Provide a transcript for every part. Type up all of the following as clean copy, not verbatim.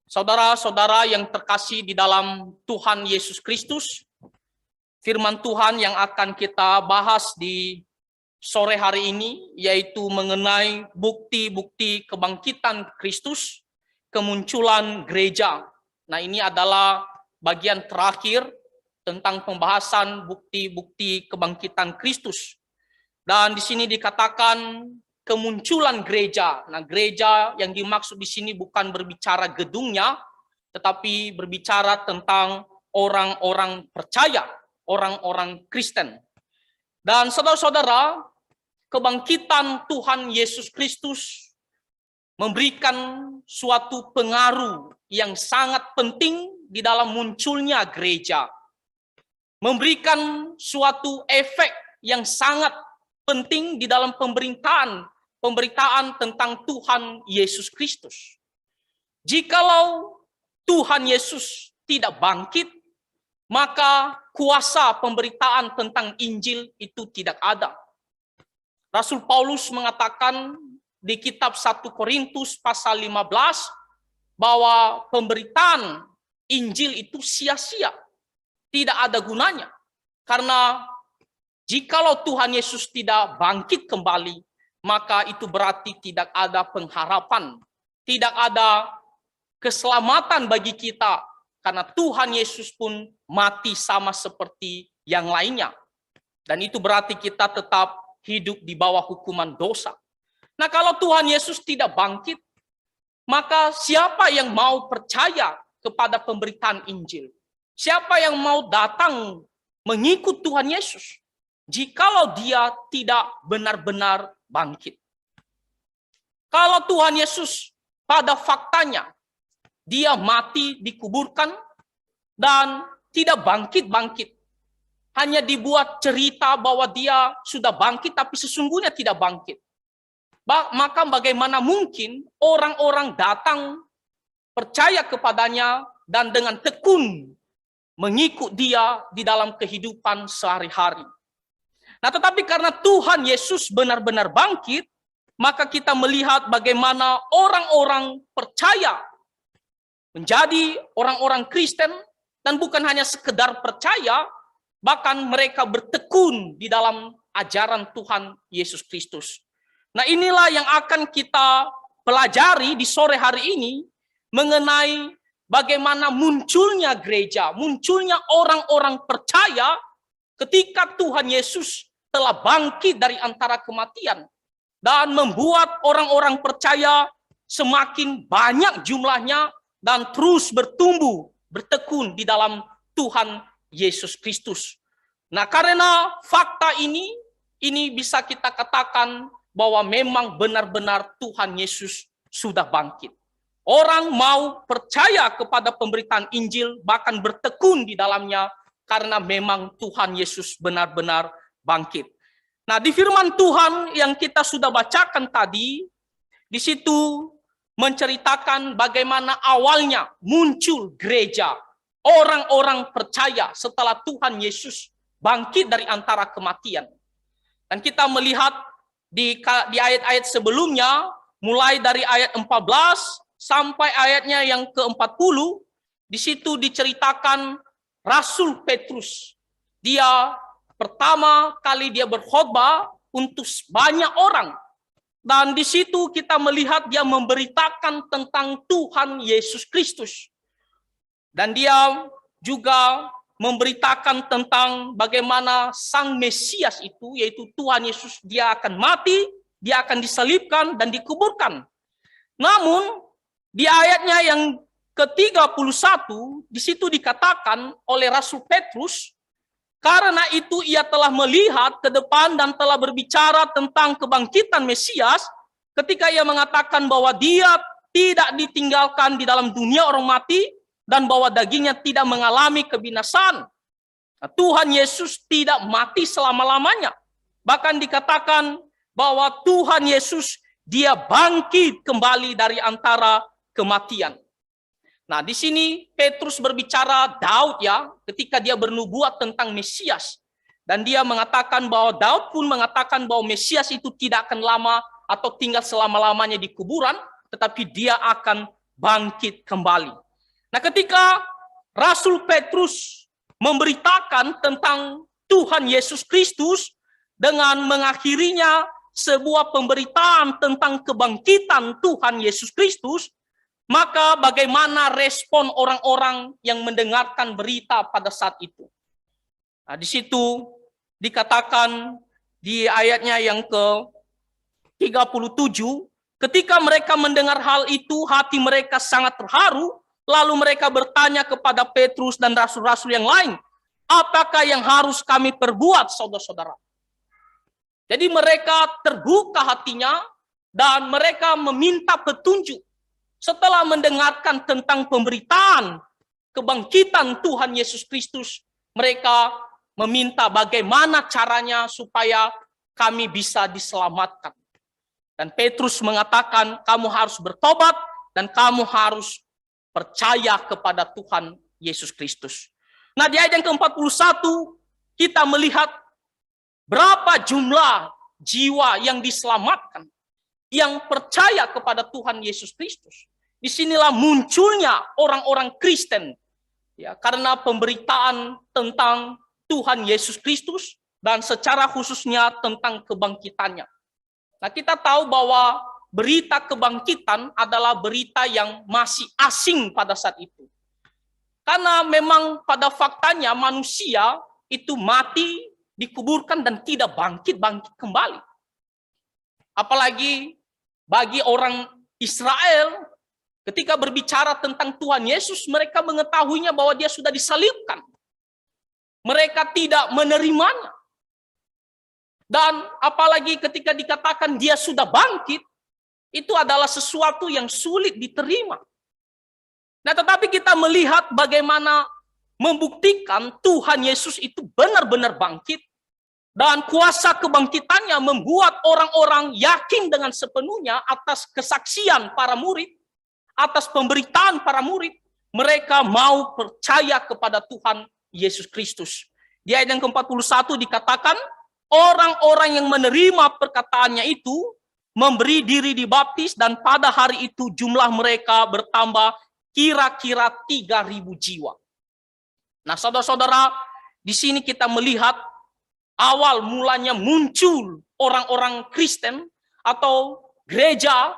Saudara-saudara yang terkasih di dalam Tuhan Yesus Kristus, firman Tuhan yang akan kita bahas di sore hari ini yaitu mengenai bukti-bukti kebangkitan Kristus, kemunculan gereja. Nah, ini adalah bagian terakhir tentang pembahasan bukti-bukti kebangkitan Kristus. Dan di sini dikatakan kemunculan gereja. Nah, gereja yang dimaksud di sini bukan berbicara gedungnya, tetapi berbicara tentang orang-orang percaya, orang-orang Kristen. Dan saudara-saudara, kebangkitan Tuhan Yesus Kristus memberikan suatu pengaruh yang sangat penting di dalam munculnya gereja. Memberikan suatu efek yang sangat penting di dalam pemberitaan tentang Tuhan Yesus Kristus. Jikalau Tuhan Yesus tidak bangkit, maka kuasa pemberitaan tentang Injil itu tidak ada. Rasul Paulus mengatakan di kitab 1 Korintus pasal 15 bahwa pemberitaan Injil itu sia-sia, tidak ada gunanya. Karena jikalau Tuhan Yesus tidak bangkit kembali, maka itu berarti tidak ada pengharapan, tidak ada keselamatan bagi kita, karena Tuhan Yesus pun mati sama seperti yang lainnya. Dan itu berarti kita tetap hidup di bawah hukuman dosa. Nah, kalau Tuhan Yesus tidak bangkit, maka siapa yang mau percaya kepada pemberitaan Injil? Siapa yang mau datang mengikut Tuhan Yesus jikalau dia tidak benar-benar bangkit? Kalau Tuhan Yesus pada faktanya dia mati, dikuburkan, dan tidak bangkit-bangkit. Hanya dibuat cerita bahwa dia sudah bangkit, tapi sesungguhnya tidak bangkit. Maka bagaimana mungkin orang-orang datang percaya kepadanya dan dengan tekun mengikut dia di dalam kehidupan sehari-hari. Nah, tetapi karena Tuhan Yesus benar-benar bangkit, maka kita melihat bagaimana orang-orang percaya menjadi orang-orang Kristen, dan bukan hanya sekedar percaya, bahkan mereka bertekun di dalam ajaran Tuhan Yesus Kristus. Nah, inilah yang akan kita pelajari di sore hari ini mengenai bagaimana munculnya gereja, munculnya orang-orang percaya ketika Tuhan Yesus telah bangkit dari antara kematian dan membuat orang-orang percaya semakin banyak jumlahnya dan terus bertumbuh, bertekun di dalam Tuhan Yesus Kristus. Nah, karena fakta ini bisa kita katakan bahwa memang benar-benar Tuhan Yesus sudah bangkit. Orang mau percaya kepada pemberitaan Injil, bahkan bertekun di dalamnya, karena memang Tuhan Yesus benar-benar bangkit. Nah, di firman Tuhan yang kita sudah bacakan tadi, di situ menceritakan bagaimana awalnya muncul gereja, orang-orang percaya setelah Tuhan Yesus bangkit dari antara kematian. Dan kita melihat di ayat-ayat sebelumnya, mulai dari ayat 14 sampai ayatnya yang ke-40, di situ diceritakan Rasul Petrus. Dia pertama kali dia berkhotbah untuk banyak orang. Dan di situ kita melihat dia memberitakan tentang Tuhan Yesus Kristus. Dan dia juga memberitakan tentang bagaimana Sang Mesias itu, yaitu Tuhan Yesus, dia akan mati, dia akan disalibkan dan dikuburkan. Namun, di ayatnya yang ke-31, di situ dikatakan oleh Rasul Petrus, karena itu ia telah melihat ke depan dan telah berbicara tentang kebangkitan Mesias, ketika ia mengatakan bahwa dia tidak ditinggalkan di dalam dunia orang mati, dan bahwa dagingnya tidak mengalami kebinasaan. Nah, Tuhan Yesus tidak mati selama-lamanya. Bahkan dikatakan bahwa Tuhan Yesus dia bangkit kembali dari antara kematian. Nah, di sini Petrus berbicara Daud ya, ketika dia bernubuat tentang Mesias. Dan dia mengatakan bahwa Daud pun mengatakan bahwa Mesias itu tidak akan lama atau tinggal selama-lamanya di kuburan, tetapi dia akan bangkit kembali. Nah, ketika Rasul Petrus memberitakan tentang Tuhan Yesus Kristus dengan mengakhirinya sebuah pemberitaan tentang kebangkitan Tuhan Yesus Kristus, maka bagaimana respon orang-orang yang mendengarkan berita pada saat itu? Nah, di situ dikatakan di ayatnya yang ke-37, ketika mereka mendengar hal itu, hati mereka sangat terharu. Lalu mereka bertanya kepada Petrus dan rasul-rasul yang lain, apakah yang harus kami perbuat, saudara-saudara? Jadi mereka terbuka hatinya dan mereka meminta petunjuk. Setelah mendengarkan tentang pemberitaan kebangkitan Tuhan Yesus Kristus, mereka meminta bagaimana caranya supaya kami bisa diselamatkan. Dan Petrus mengatakan, kamu harus bertobat dan kamu harus percaya kepada Tuhan Yesus Kristus. Nah, di ayat yang ke-41 kita melihat berapa jumlah jiwa yang diselamatkan, yang percaya kepada Tuhan Yesus Kristus. Disinilah munculnya orang-orang Kristen, ya, karena pemberitaan tentang Tuhan Yesus Kristus dan secara khususnya tentang kebangkitannya. Nah, kita tahu bahwa berita kebangkitan adalah berita yang masih asing pada saat itu. Karena memang pada faktanya manusia itu mati, dikuburkan dan tidak bangkit kembali. Apalagi bagi orang Israel, ketika berbicara tentang Tuhan Yesus, mereka mengetahuinya bahwa dia sudah disalibkan. Mereka tidak menerimanya. Dan apalagi ketika dikatakan dia sudah bangkit, itu adalah sesuatu yang sulit diterima. Nah, tetapi kita melihat bagaimana membuktikan Tuhan Yesus itu benar-benar bangkit. Dan kuasa kebangkitannya membuat orang-orang yakin dengan sepenuhnya atas kesaksian para murid, atas pemberitaan para murid. Mereka mau percaya kepada Tuhan Yesus Kristus. Di ayat yang ke-41 dikatakan, orang-orang yang menerima perkataannya itu memberi diri dibaptis, dan pada hari itu jumlah mereka bertambah kira-kira 3.000 jiwa. Nah, saudara-saudara, di sini kita melihat awal mulanya muncul orang-orang Kristen atau gereja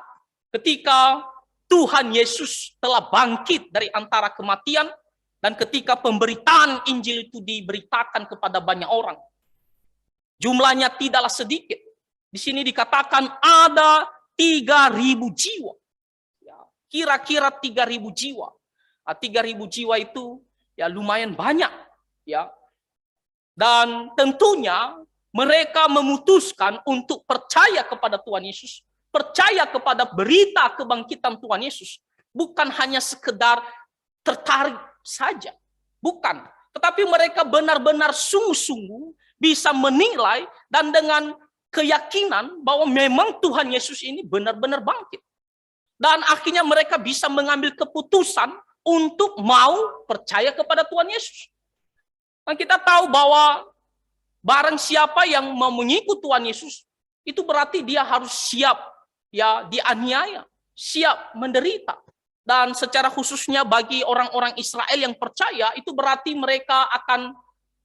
ketika Tuhan Yesus telah bangkit dari antara kematian dan ketika pemberitaan Injil itu diberitakan kepada banyak orang. Jumlahnya tidaklah sedikit. Di sini dikatakan ada 3.000 jiwa. Ya, kira-kira 3.000 jiwa. Nah, 3.000 jiwa itu ya lumayan banyak. Ya. Dan tentunya mereka memutuskan untuk percaya kepada Tuhan Yesus. Percaya kepada berita kebangkitan Tuhan Yesus. Bukan hanya sekedar tertarik saja. Bukan. Tetapi mereka benar-benar sungguh-sungguh bisa menilai dan dengan keyakinan bahwa memang Tuhan Yesus ini benar-benar bangkit. Dan akhirnya mereka bisa mengambil keputusan untuk mau percaya kepada Tuhan Yesus. Dan kita tahu bahwa barang siapa yang mau mengikut Tuhan Yesus, itu berarti dia harus siap ya dianiaya, siap menderita. Dan secara khususnya bagi orang-orang Israel yang percaya, itu berarti mereka akan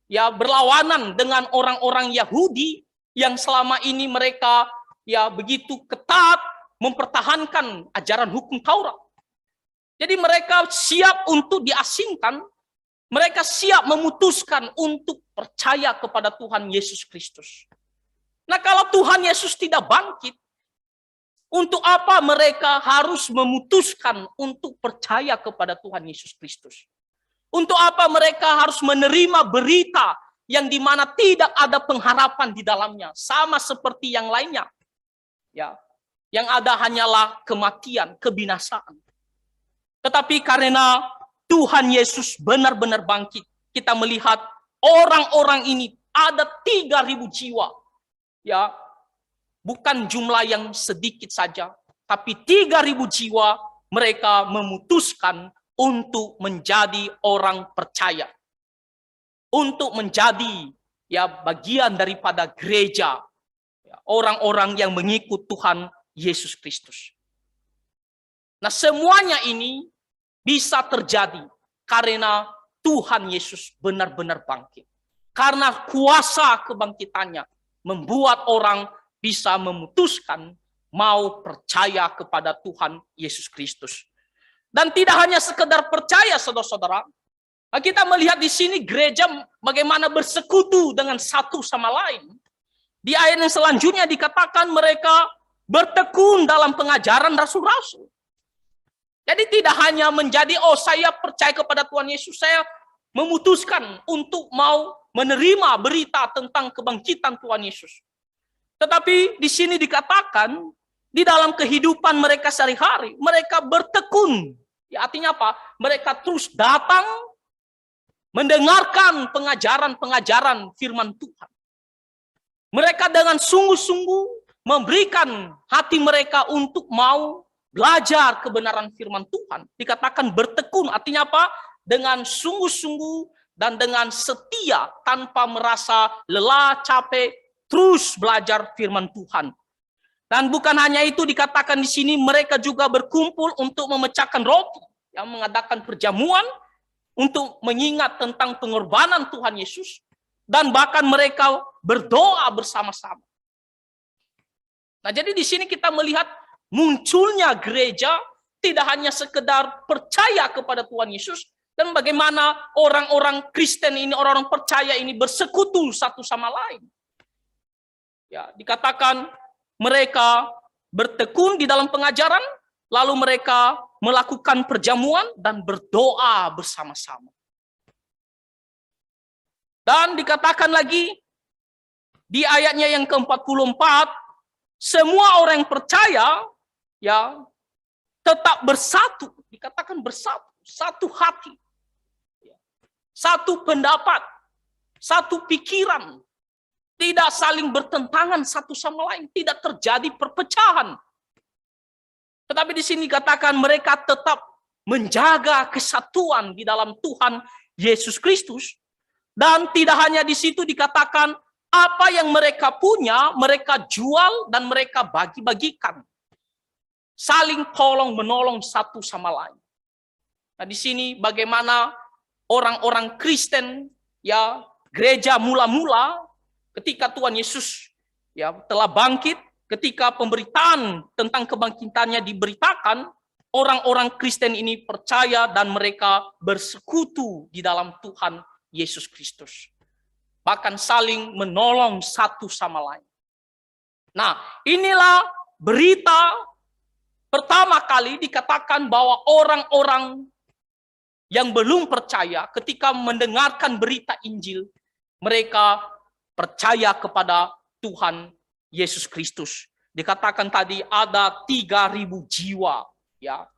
ya berlawanan dengan orang-orang Yahudi yang selama ini mereka ya begitu ketat mempertahankan ajaran hukum Taurat. Jadi mereka siap untuk diasingkan, mereka siap memutuskan untuk percaya kepada Tuhan Yesus Kristus. Nah, kalau Tuhan Yesus tidak bangkit, untuk apa mereka harus memutuskan untuk percaya kepada Tuhan Yesus Kristus? Untuk apa mereka harus menerima berita yang dimana tidak ada pengharapan di dalamnya, sama seperti yang lainnya, ya, yang ada hanyalah kematian, kebinasaan. Tetapi karena Tuhan Yesus benar-benar bangkit, kita melihat orang-orang ini ada 3.000 jiwa, ya, bukan jumlah yang sedikit saja, tapi 3.000 jiwa mereka memutuskan untuk menjadi orang percaya. Untuk menjadi ya bagian daripada gereja, ya, orang-orang yang mengikut Tuhan Yesus Kristus. Nah, semuanya ini bisa terjadi karena Tuhan Yesus benar-benar bangkit. Karena kuasa kebangkitannya membuat orang bisa memutuskan mau percaya kepada Tuhan Yesus Kristus. Dan tidak hanya sekedar percaya, saudara-saudara. Kita melihat di sini gereja bagaimana bersekutu dengan satu sama lain. Di ayat yang selanjutnya dikatakan mereka bertekun dalam pengajaran rasul-rasul. Jadi tidak hanya menjadi, oh saya percaya kepada Tuhan Yesus, saya memutuskan untuk mau menerima berita tentang kebangkitan Tuhan Yesus. Tetapi di sini dikatakan, di dalam kehidupan mereka sehari-hari, mereka bertekun. Ya, artinya apa? Mereka terus datang, mendengarkan pengajaran-pengajaran firman Tuhan. Mereka dengan sungguh-sungguh memberikan hati mereka untuk mau belajar kebenaran firman Tuhan. Dikatakan bertekun, artinya apa? Dengan sungguh-sungguh dan dengan setia tanpa merasa lelah, capek, terus belajar firman Tuhan. Dan bukan hanya itu, dikatakan di sini mereka juga berkumpul untuk memecahkan roti, yang mengadakan perjamuan untuk mengingat tentang pengorbanan Tuhan Yesus, dan bahkan mereka berdoa bersama-sama. Nah, jadi di sini kita melihat munculnya gereja tidak hanya sekedar percaya kepada Tuhan Yesus, dan bagaimana orang-orang Kristen ini, orang-orang percaya ini bersekutu satu sama lain. Ya, dikatakan mereka bertekun di dalam pengajaran, lalu mereka melakukan perjamuan dan berdoa bersama-sama. Dan dikatakan lagi di ayatnya yang ke-44, semua orang yang percaya ya tetap bersatu, dikatakan bersatu, satu hati, satu pendapat, satu pikiran, tidak saling bertentangan satu sama lain, tidak terjadi perpecahan. Tetapi di sini dikatakan mereka tetap menjaga kesatuan di dalam Tuhan Yesus Kristus, dan tidak hanya di situ dikatakan apa yang mereka punya mereka jual dan mereka bagi-bagikan. Saling tolong menolong satu sama lain. Nah, di sini bagaimana orang-orang Kristen ya gereja mula-mula ketika Tuhan Yesus ya telah bangkit, ketika pemberitaan tentang kebangkitannya diberitakan, orang-orang Kristen ini percaya dan mereka bersekutu di dalam Tuhan Yesus Kristus. Bahkan saling menolong satu sama lain. Nah, inilah berita pertama kali dikatakan bahwa orang-orang yang belum percaya ketika mendengarkan berita Injil, mereka percaya kepada Tuhan Yesus Kristus. Dikatakan tadi ada 3.000 jiwa. Ya.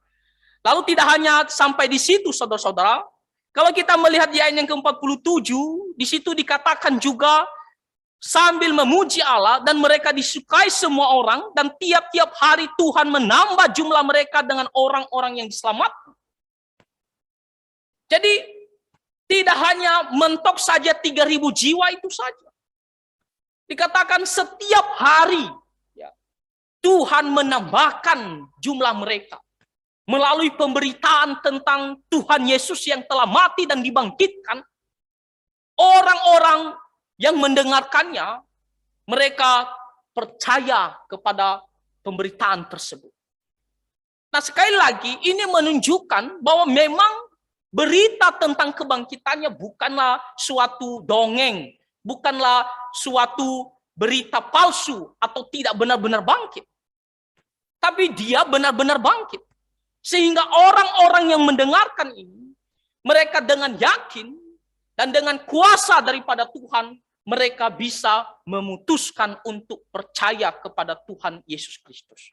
Lalu tidak hanya sampai di situ, saudara-saudara. Kalau kita melihat di ayat yang ke-47, di situ dikatakan juga sambil memuji Allah dan mereka disukai semua orang, dan tiap-tiap hari Tuhan menambah jumlah mereka dengan orang-orang yang diselamatkan. Jadi tidak hanya mentok saja 3.000 jiwa itu saja. Dikatakan setiap hari ya, Tuhan menambahkan jumlah mereka melalui pemberitaan tentang Tuhan Yesus yang telah mati dan dibangkitkan. Orang-orang yang mendengarkannya, mereka percaya kepada pemberitaan tersebut. Nah, sekali lagi ini menunjukkan bahwa memang berita tentang kebangkitannya bukanlah suatu dongeng, bukanlah suatu berita palsu atau tidak benar-benar bangkit. Tapi dia benar-benar bangkit. Sehingga orang-orang yang mendengarkan ini, mereka dengan yakin dan dengan kuasa daripada Tuhan, mereka bisa memutuskan untuk percaya kepada Tuhan Yesus Kristus.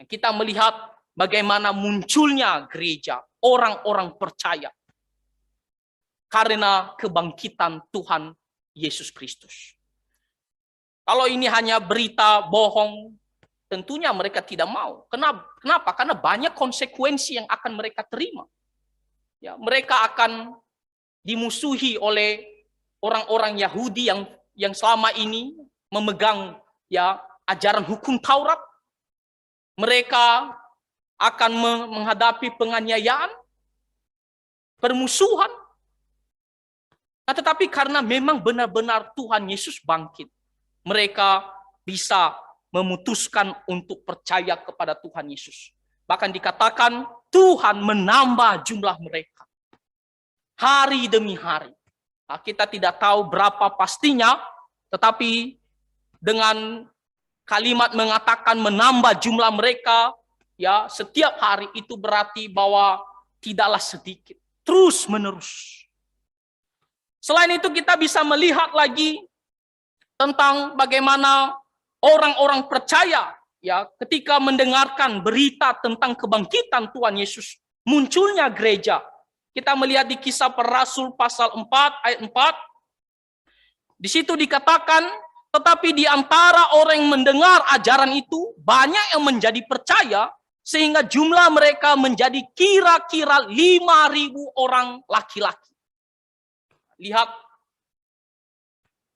Kita melihat bagaimana munculnya gereja, orang-orang percaya karena kebangkitan Tuhan Yesus Kristus. Kalau ini hanya berita bohong, tentunya mereka tidak mau. Kenapa? Karena banyak konsekuensi yang akan mereka terima. Ya, mereka akan dimusuhi oleh orang-orang Yahudi yang selama ini memegang ya ajaran hukum Taurat. Mereka akan menghadapi penganiayaan, permusuhan. Nah, tetapi karena memang benar-benar Tuhan Yesus bangkit, mereka bisa memutuskan untuk percaya kepada Tuhan Yesus. Bahkan dikatakan Tuhan menambah jumlah mereka hari demi hari. Nah, kita tidak tahu berapa pastinya, tetapi dengan kalimat mengatakan menambah jumlah mereka, ya, setiap hari itu berarti bahwa tidaklah sedikit, terus menerus. Selain itu kita bisa melihat lagi tentang bagaimana orang-orang percaya, ya, ketika mendengarkan berita tentang kebangkitan Tuhan Yesus, munculnya gereja. Kita melihat di Kisah Para Rasul pasal 4 ayat 4. Di situ dikatakan, tetapi di antara orang yang mendengar ajaran itu, banyak yang menjadi percaya, sehingga jumlah mereka menjadi kira-kira 5.000 orang laki-laki. Lihat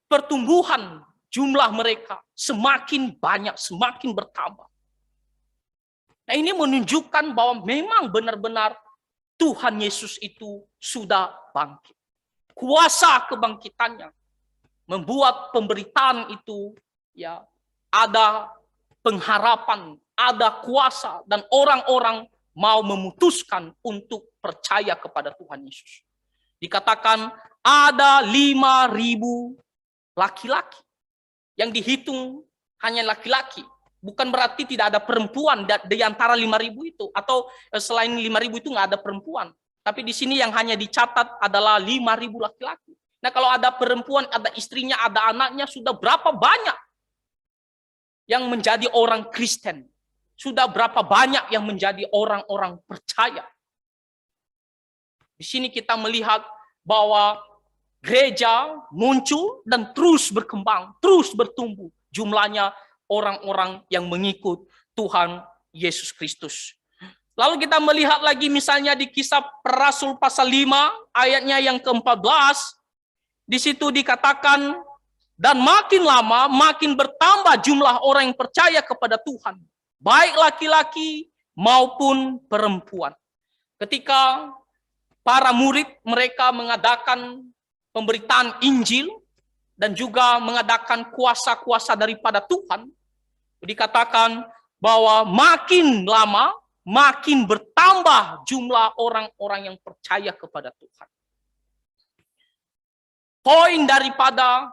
pertumbuhan jumlah mereka semakin banyak, semakin bertambah. Nah, ini menunjukkan bahwa memang benar-benar Tuhan Yesus itu sudah bangkit. Kuasa kebangkitannya membuat pemberitaan itu, ya, ada pengharapan, ada kuasa, dan orang-orang mau memutuskan untuk percaya kepada Tuhan Yesus. Dikatakan ada 5.000 laki-laki yang dihitung hanya laki-laki. Bukan berarti tidak ada perempuan di antara 5.000 itu, atau selain 5.000 itu nggak ada perempuan. Tapi di sini yang hanya dicatat adalah 5.000 laki-laki. Nah, kalau ada perempuan, ada istrinya, ada anaknya, sudah berapa banyak yang menjadi orang Kristen? Sudah berapa banyak yang menjadi orang-orang percaya? Di sini kita melihat bahwa gereja muncul dan terus berkembang, terus bertumbuh jumlahnya orang-orang yang mengikut Tuhan Yesus Kristus. Lalu kita melihat lagi misalnya di Kisah Para Rasul pasal 5 ayatnya yang ke-14. Di situ dikatakan, dan makin lama makin bertambah jumlah orang yang percaya kepada Tuhan, baik laki-laki maupun perempuan. Ketika para murid mereka mengadakan pemberitaan Injil dan juga mengadakan kuasa-kuasa daripada Tuhan, dikatakan bahwa makin lama makin bertambah jumlah orang-orang yang percaya kepada Tuhan. Poin daripada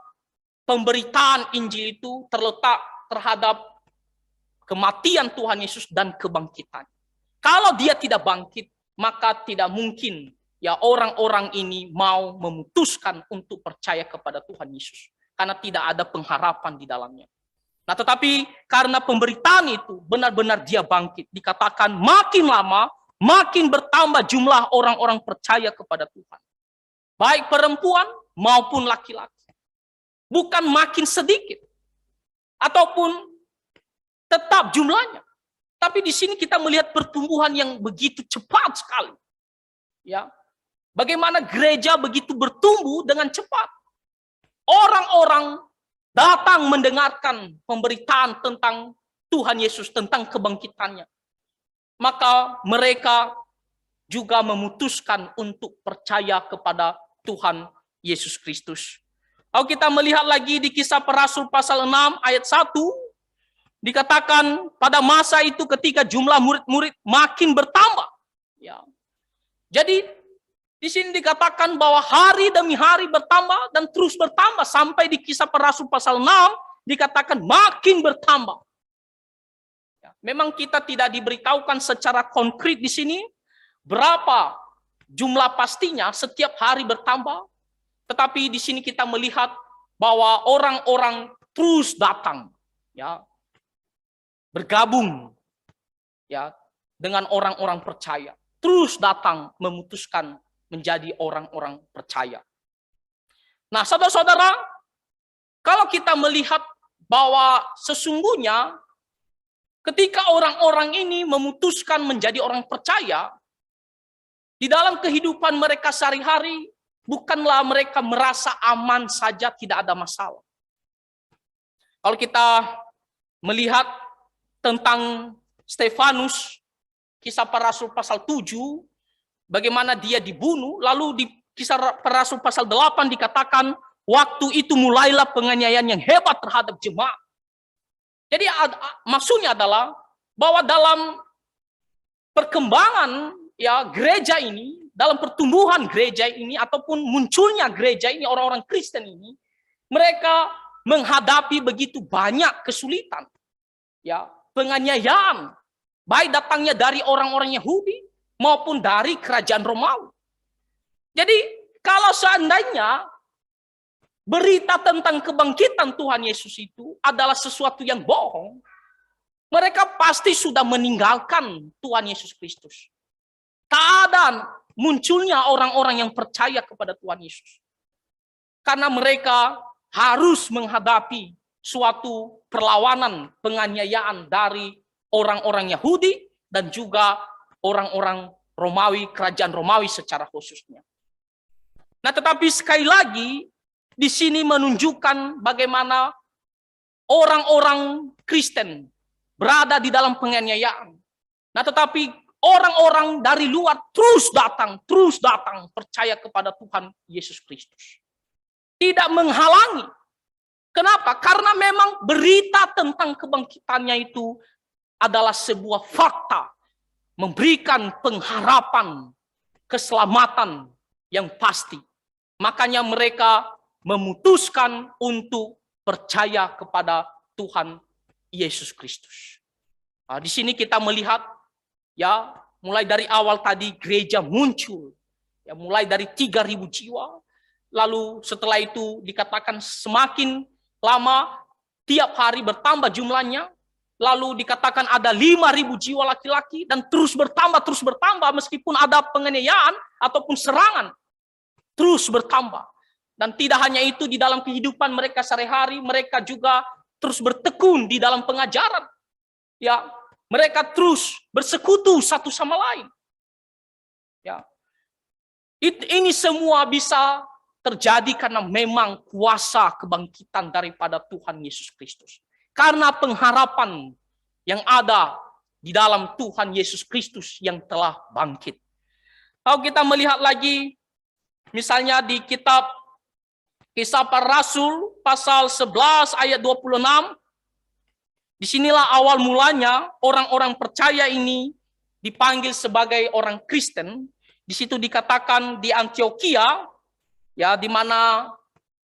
pemberitaan Injil itu terletak terhadap kematian Tuhan Yesus dan kebangkitan. Kalau dia tidak bangkit, maka tidak mungkin, ya, orang-orang ini mau memutuskan untuk percaya kepada Tuhan Yesus, karena tidak ada pengharapan di dalamnya. Nah, tetapi karena pemberitaan itu benar-benar dia bangkit, dikatakan makin lama makin bertambah jumlah orang-orang percaya kepada Tuhan, baik perempuan maupun laki-laki. Bukan makin sedikit ataupun tetap jumlahnya, tapi di sini kita melihat pertumbuhan yang begitu cepat sekali, ya. Bagaimana gereja begitu bertumbuh dengan cepat. Orang-orang datang mendengarkan pemberitaan tentang Tuhan Yesus, tentang kebangkitannya. Maka mereka juga memutuskan untuk percaya kepada Tuhan Yesus Kristus. Kalau kita melihat lagi di Kisah Para Rasul pasal 6 ayat 1, dikatakan pada masa itu ketika jumlah murid-murid makin bertambah. Ya. Jadi di sini dikatakan bahwa hari demi hari bertambah dan terus bertambah sampai di Kisah Para Rasul pasal 6 dikatakan makin bertambah. Ya, memang kita tidak diberitahukan secara konkret di sini berapa jumlah pastinya setiap hari bertambah, tetapi di sini kita melihat bahwa orang-orang terus datang, ya, bergabung, ya, dengan orang-orang percaya, terus datang memutuskan menjadi orang-orang percaya. Nah, saudara-saudara, kalau kita melihat bahwa sesungguhnya ketika orang-orang ini memutuskan menjadi orang percaya, di dalam kehidupan mereka sehari-hari, bukanlah mereka merasa aman saja, tidak ada masalah. Kalau kita melihat tentang Stefanus, Kisah Para Rasul pasal 7, bagaimana dia dibunuh, lalu di Kisah Para Rasul pasal 8 dikatakan, waktu itu mulailah penganiayaan yang hebat terhadap jemaat. Jadi maksudnya adalah bahwa dalam perkembangan ya gereja ini, dalam pertumbuhan gereja ini ataupun munculnya gereja ini, orang-orang Kristen ini, mereka menghadapi begitu banyak kesulitan. Ya, penganiayaan baik datangnya dari orang-orang Yahudi maupun dari kerajaan Romawi. Jadi kalau seandainya berita tentang kebangkitan Tuhan Yesus itu adalah sesuatu yang bohong, mereka pasti sudah meninggalkan Tuhan Yesus Kristus. Tak ada munculnya orang-orang yang percaya kepada Tuhan Yesus. Karena mereka harus menghadapi suatu perlawanan, penganiayaan dari orang-orang Yahudi dan juga orang-orang Romawi, kerajaan Romawi secara khususnya. Nah, tetapi sekali lagi di sini menunjukkan bagaimana orang-orang Kristen berada di dalam penganiayaan. Nah, tetapi orang-orang dari luar terus datang percaya kepada Tuhan Yesus Kristus. Tidak menghalangi. Kenapa? Karena memang berita tentang kebangkitannya itu adalah sebuah fakta, memberikan pengharapan, keselamatan yang pasti. Makanya mereka memutuskan untuk percaya kepada Tuhan Yesus Kristus. Nah, di sini kita melihat ya mulai dari awal tadi gereja muncul, ya mulai dari 3.000 jiwa, lalu setelah itu dikatakan semakin lama tiap hari bertambah jumlahnya, lalu dikatakan ada 5.000 jiwa laki-laki dan terus bertambah meskipun ada penganiayaan ataupun serangan. Terus bertambah. Dan tidak hanya itu, di dalam kehidupan mereka sehari-hari, mereka juga terus bertekun di dalam pengajaran. Ya, mereka terus bersekutu satu sama lain. Ya. Ini semua bisa terjadi karena memang kuasa kebangkitan daripada Tuhan Yesus Kristus. Karena pengharapan yang ada di dalam Tuhan Yesus Kristus yang telah bangkit. Kalau kita melihat lagi, misalnya di kitab Kisah Para Rasul pasal 11 ayat 26, disinilah awal mulanya orang-orang percaya ini dipanggil sebagai orang Kristen. Di situ dikatakan di Antioquia, ya, di mana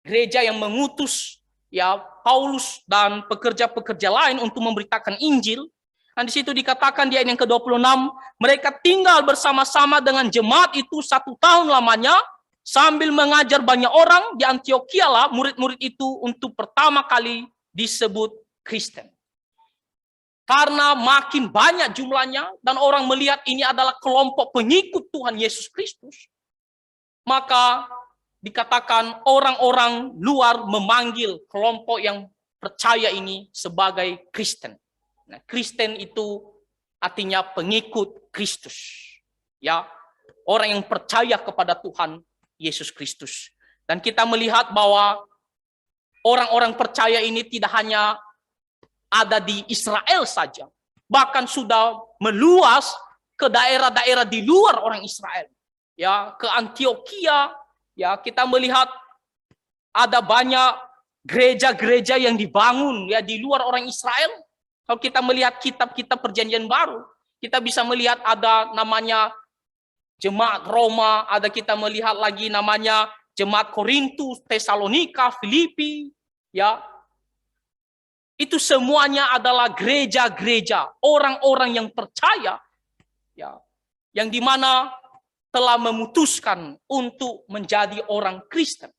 gereja yang mengutus ya Paulus dan pekerja-pekerja lain untuk memberitakan Injil. Dan di situ dikatakan di ayat yang ke-26, mereka tinggal bersama-sama dengan jemaat itu 1 tahun lamanya, sambil mengajar banyak orang. Di Antioquia lah murid-murid itu untuk pertama kali disebut Kristen. Karena makin banyak jumlahnya dan orang melihat ini adalah kelompok pengikut Tuhan Yesus Kristus, maka dikatakan orang-orang luar memanggil kelompok yang percaya ini sebagai Kristen. Nah, Kristen itu artinya pengikut Kristus. Ya, orang yang percaya kepada Tuhan Yesus Kristus. Dan kita melihat bahwa orang-orang percaya ini tidak hanya ada di Israel saja, bahkan sudah meluas ke daerah-daerah di luar orang Israel. Ya, ke Antioquia, ya, kita melihat ada banyak gereja-gereja yang dibangun ya di luar orang Israel. Kalau kita melihat kitab-kitab Perjanjian Baru, kita bisa melihat ada namanya Jemaat Roma, ada kita melihat lagi namanya Jemaat Korintus, Tesalonika, Filipi, ya. Itu semuanya adalah gereja-gereja, orang-orang yang percaya, ya, yang dimana telah memutuskan untuk menjadi orang Kristen.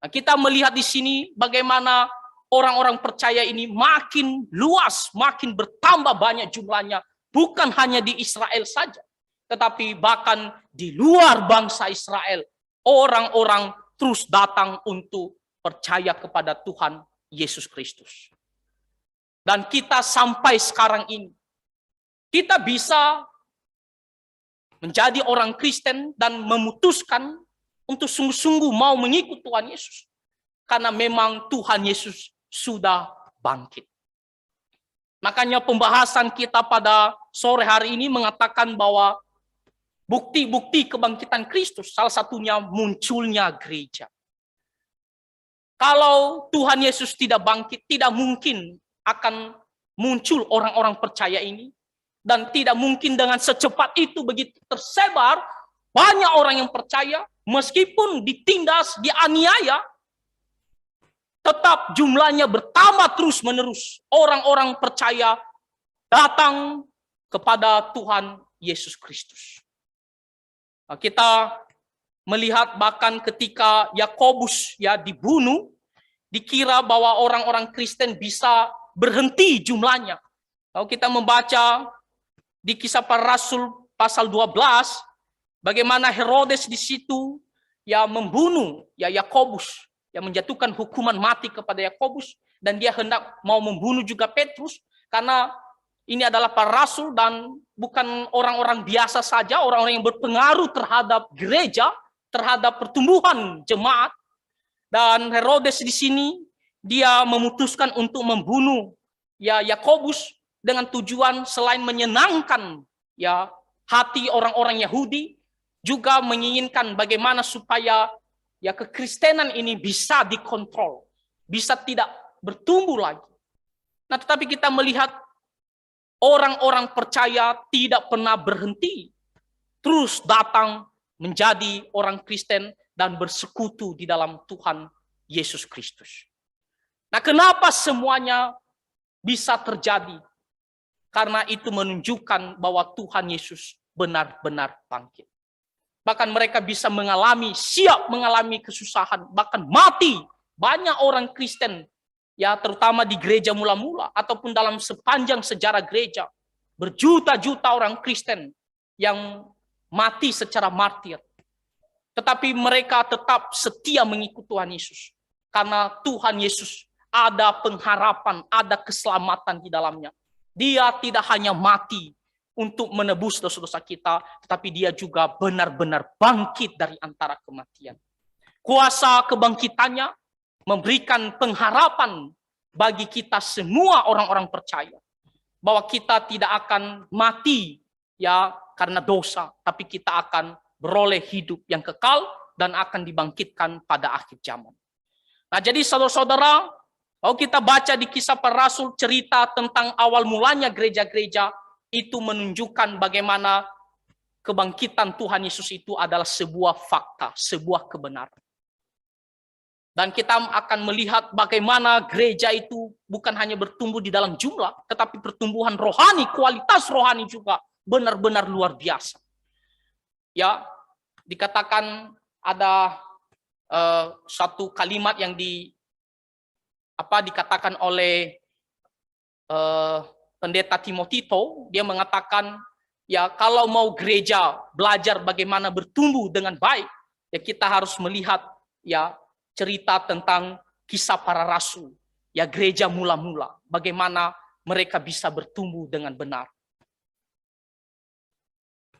Nah, kita melihat di sini bagaimana orang-orang percaya ini makin luas, makin bertambah banyak jumlahnya, bukan hanya di Israel saja, tetapi bahkan di luar bangsa Israel, orang-orang terus datang untuk percaya kepada Tuhan Yesus Kristus. Dan kita sampai sekarang ini, kita bisa menjadi orang Kristen dan memutuskan untuk sungguh-sungguh mau mengikut Tuhan Yesus. Karena memang Tuhan Yesus sudah bangkit. Makanya pembahasan kita pada sore hari ini mengatakan bahwa bukti-bukti kebangkitan Kristus, salah satunya munculnya gereja. Kalau Tuhan Yesus tidak bangkit, tidak mungkin akan muncul orang-orang percaya ini. Dan tidak mungkin dengan secepat itu begitu tersebar, banyak orang yang percaya, meskipun ditindas, dianiaya, tetap jumlahnya bertambah terus-menerus. Orang-orang percaya datang kepada Tuhan Yesus Kristus. Nah, kita melihat bahkan ketika Yakobus dibunuh, dikira bahwa orang-orang Kristen bisa berhenti jumlahnya. Kalau kita membaca di Kisah Para Rasul pasal 12, bagaimana Herodes di situ membunuh Yakobus, menjatuhkan hukuman mati kepada Yakobus, dan dia hendak mau membunuh juga Petrus, karena ini adalah para rasul dan bukan orang-orang biasa saja, orang-orang yang berpengaruh terhadap gereja, terhadap pertumbuhan jemaat. Dan Herodes di sini dia memutuskan untuk membunuh Yakobus dengan tujuan selain menyenangkan hati orang-orang Yahudi, juga menginginkan bagaimana supaya kekristenan ini bisa dikontrol, bisa tidak bertumbuh lagi. Nah, tetapi kita melihat orang-orang percaya tidak pernah berhenti, terus datang menjadi orang Kristen dan bersekutu di dalam Tuhan Yesus Kristus. Nah, kenapa semuanya bisa terjadi? Karena itu menunjukkan bahwa Tuhan Yesus benar-benar bangkit. Bahkan mereka bisa siap mengalami kesusahan, bahkan mati. Banyak orang Kristen, terutama di gereja mula-mula, ataupun dalam sepanjang sejarah gereja, berjuta-juta orang Kristen yang mati secara martir. Tetapi mereka tetap setia mengikut Tuhan Yesus. Karena Tuhan Yesus ada pengharapan, ada keselamatan di dalamnya. Dia tidak hanya mati untuk menebus dosa-dosa kita, tetapi dia juga benar-benar bangkit dari antara kematian. Kuasa kebangkitannya memberikan pengharapan bagi kita semua orang-orang percaya, bahwa kita tidak akan mati karena dosa, tapi kita akan beroleh hidup yang kekal dan akan dibangkitkan pada akhir zaman. Nah, jadi saudara-saudara, kalau kita baca di Kisah Para Rasul, cerita tentang awal mulanya gereja-gereja, itu menunjukkan bagaimana kebangkitan Tuhan Yesus itu adalah sebuah fakta, sebuah kebenaran. Dan kita akan melihat bagaimana gereja itu bukan hanya bertumbuh di dalam jumlah, tetapi pertumbuhan rohani, kualitas rohani juga benar-benar luar biasa. Dikatakan ada satu kalimat yang dikatakan oleh pendeta Timotito. Dia mengatakan, kalau mau gereja belajar bagaimana bertumbuh dengan baik, kita harus melihat cerita tentang kisah para rasul, gereja mula-mula, bagaimana mereka bisa bertumbuh dengan benar.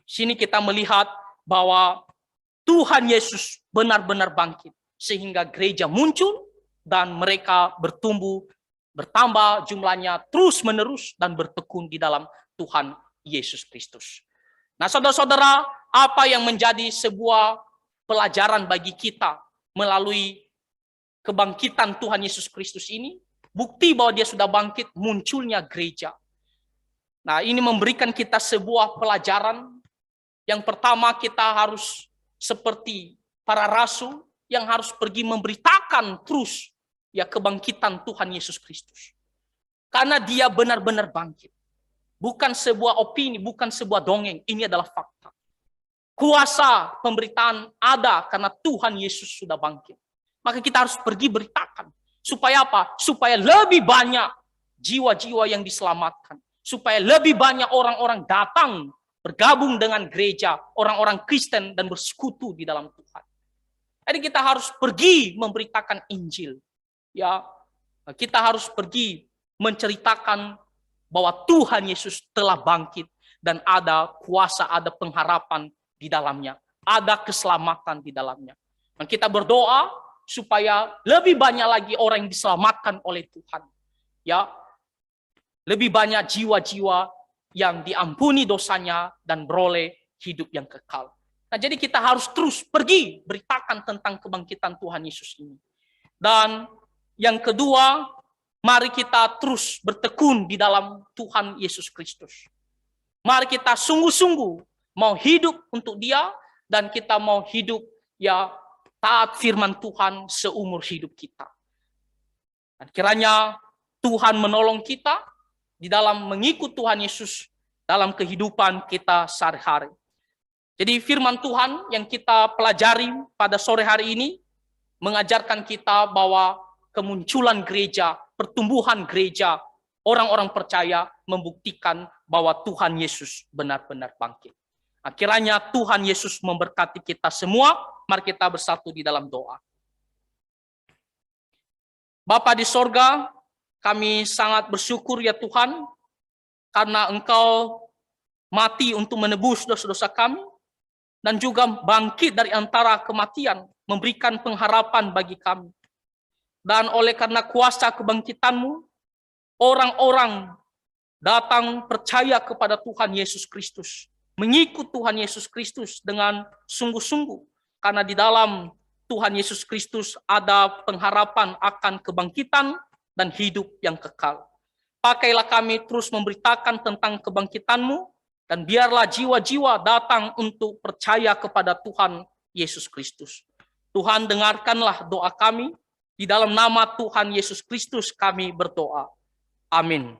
Sini kita melihat bahwa Tuhan Yesus benar-benar bangkit, sehingga gereja muncul dan mereka bertumbuh, bertambah jumlahnya terus-menerus dan bertekun di dalam Tuhan Yesus Kristus. Nah, saudara-saudara, apa yang menjadi sebuah pelajaran bagi kita melalui kebangkitan Tuhan Yesus Kristus ini? Bukti bahwa dia sudah bangkit, munculnya gereja. Nah, ini memberikan kita sebuah pelajaran. Yang pertama, kita harus seperti para rasul yang harus pergi memberitakan terus kebangkitan Tuhan Yesus Kristus. Karena dia benar-benar bangkit. Bukan sebuah opini, bukan sebuah dongeng. Ini adalah fakta. Kuasa pemberitaan ada karena Tuhan Yesus sudah bangkit. Maka kita harus pergi beritakan. Supaya apa? Supaya lebih banyak jiwa-jiwa yang diselamatkan. Supaya lebih banyak orang-orang datang bergabung dengan gereja, orang-orang Kristen, dan bersekutu di dalam Tuhan. Jadi kita harus pergi memberitakan Injil. Kita harus pergi menceritakan bahwa Tuhan Yesus telah bangkit dan ada kuasa, ada pengharapan di dalamnya, ada keselamatan di dalamnya. Dan kita berdoa supaya lebih banyak lagi orang yang diselamatkan oleh Tuhan. Lebih banyak jiwa-jiwa yang diampuni dosanya dan beroleh hidup yang kekal. Nah, jadi kita harus terus pergi beritakan tentang kebangkitan Tuhan Yesus ini. Dan yang kedua, mari kita terus bertekun di dalam Tuhan Yesus Kristus. Mari kita sungguh-sungguh mau hidup untuk Dia, dan kita mau hidup ya taat firman Tuhan seumur hidup kita. Dan kiranya Tuhan menolong kita di dalam mengikut Tuhan Yesus dalam kehidupan kita sehari-hari. Jadi firman Tuhan yang kita pelajari pada sore hari ini mengajarkan kita bahwa kemunculan gereja, pertumbuhan gereja, orang-orang percaya membuktikan bahwa Tuhan Yesus benar-benar bangkit. Kiranya Tuhan Yesus memberkati kita semua. Mari kita bersatu di dalam doa. Bapa di sorga, kami sangat bersyukur ya Tuhan, karena Engkau mati untuk menebus dosa-dosa kami, dan juga bangkit dari antara kematian, memberikan pengharapan bagi kami. Dan oleh karena kuasa kebangkitan-Mu, orang-orang datang percaya kepada Tuhan Yesus Kristus, mengikut Tuhan Yesus Kristus dengan sungguh-sungguh, karena di dalam Tuhan Yesus Kristus ada pengharapan akan kebangkitan dan hidup yang kekal. Pakailah kami terus memberitakan tentang kebangkitan-Mu, dan biarlah jiwa-jiwa datang untuk percaya kepada Tuhan Yesus Kristus. Tuhan, dengarkanlah doa kami. Di dalam nama Tuhan Yesus Kristus kami berdoa. Amin.